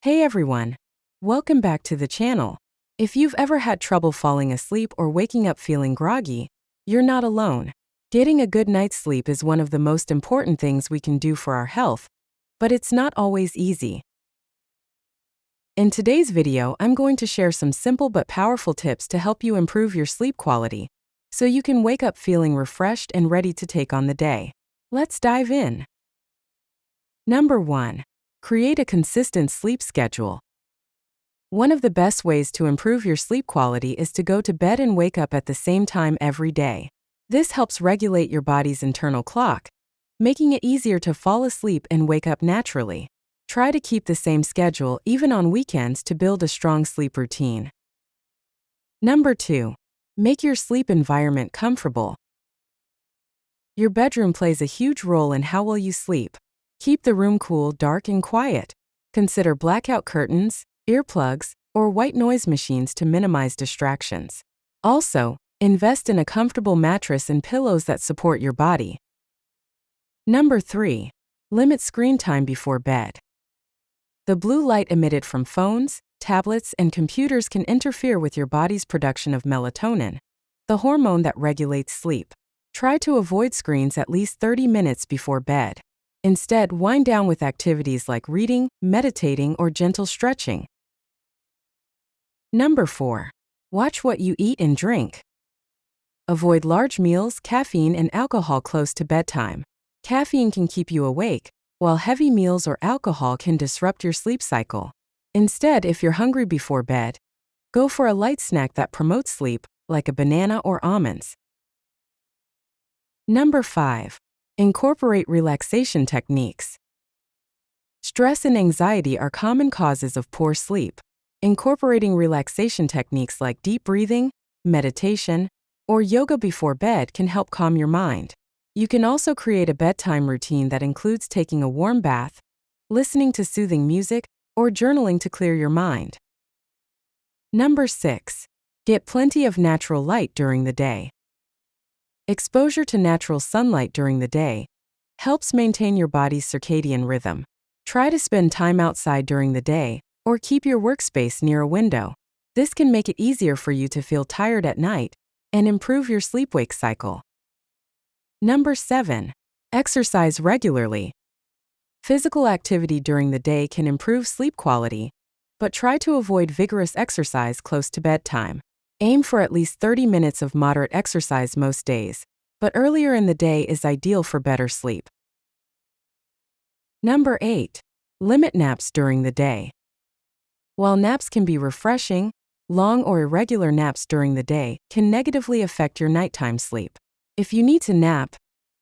Hey everyone! Welcome back to the channel. If you've ever had trouble falling asleep or waking up feeling groggy, you're not alone. Getting a good night's sleep is one of the most important things we can do for our health, but it's not always easy. In today's video, I'm going to share some simple but powerful tips to help you improve your sleep quality, so you can wake up feeling refreshed and ready to take on the day. Let's dive in. Number 1. Create a consistent sleep schedule. One of the best ways to improve your sleep quality is to go to bed and wake up at the same time every day. This helps regulate your body's internal clock, making it easier to fall asleep and wake up naturally. Try to keep the same schedule even on weekends to build a strong sleep routine. Number 2. Make your sleep environment comfortable. Your bedroom plays a huge role in how well you sleep. Keep the room cool, dark, and quiet. Consider blackout curtains, earplugs, or white noise machines to minimize distractions. Also, invest in a comfortable mattress and pillows that support your body. Number 3. Limit screen time before bed. The blue light emitted from phones, tablets, and computers can interfere with your body's production of melatonin, the hormone that regulates sleep. Try to avoid screens at least 30 minutes before bed. Instead, wind down with activities like reading, meditating, or gentle stretching. Number 4. Watch what you eat and drink. Avoid large meals, caffeine, and alcohol close to bedtime. Caffeine can keep you awake, while heavy meals or alcohol can disrupt your sleep cycle. Instead, if you're hungry before bed, go for a light snack that promotes sleep, like a banana or almonds. Number 5. Incorporate relaxation techniques. Stress and anxiety are common causes of poor sleep. Incorporating relaxation techniques like deep breathing, meditation, or yoga before bed can help calm your mind. You can also create a bedtime routine that includes taking a warm bath, listening to soothing music, or journaling to clear your mind. Number 6. Get plenty of natural light during the day. Exposure to natural sunlight during the day helps maintain your body's circadian rhythm. Try to spend time outside during the day, or keep your workspace near a window. This can make it easier for you to feel tired at night and improve your sleep-wake cycle. Number 7. Exercise regularly. Physical activity during the day can improve sleep quality, but try to avoid vigorous exercise close to bedtime. Aim for at least 30 minutes of moderate exercise most days, but earlier in the day is ideal for better sleep. Number 8. Limit naps during the day. While naps can be refreshing, long or irregular naps during the day can negatively affect your nighttime sleep. If you need to nap,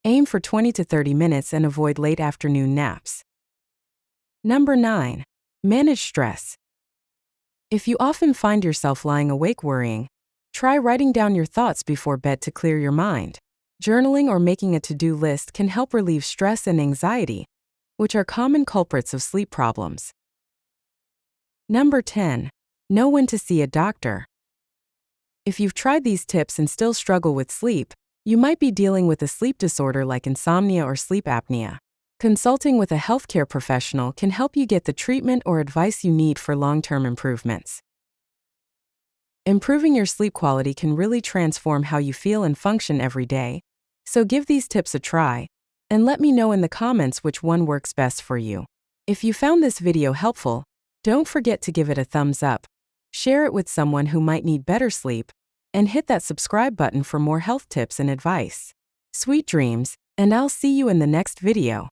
aim for 20 to 30 minutes and avoid late afternoon naps. Number 9. Manage stress. If you often find yourself lying awake worrying, try writing down your thoughts before bed to clear your mind. Journaling or making a to-do list can help relieve stress and anxiety, which are common culprits of sleep problems. Number 10. Know when to see a doctor. If you've tried these tips and still struggle with sleep, you might be dealing with a sleep disorder like insomnia or sleep apnea. Consulting with a healthcare professional can help you get the treatment or advice you need for long-term improvements. Improving your sleep quality can really transform how you feel and function every day, so give these tips a try, and let me know in the comments which one works best for you. If you found this video helpful, don't forget to give it a thumbs up, share it with someone who might need better sleep, and hit that subscribe button for more health tips and advice. Sweet dreams, and I'll see you in the next video.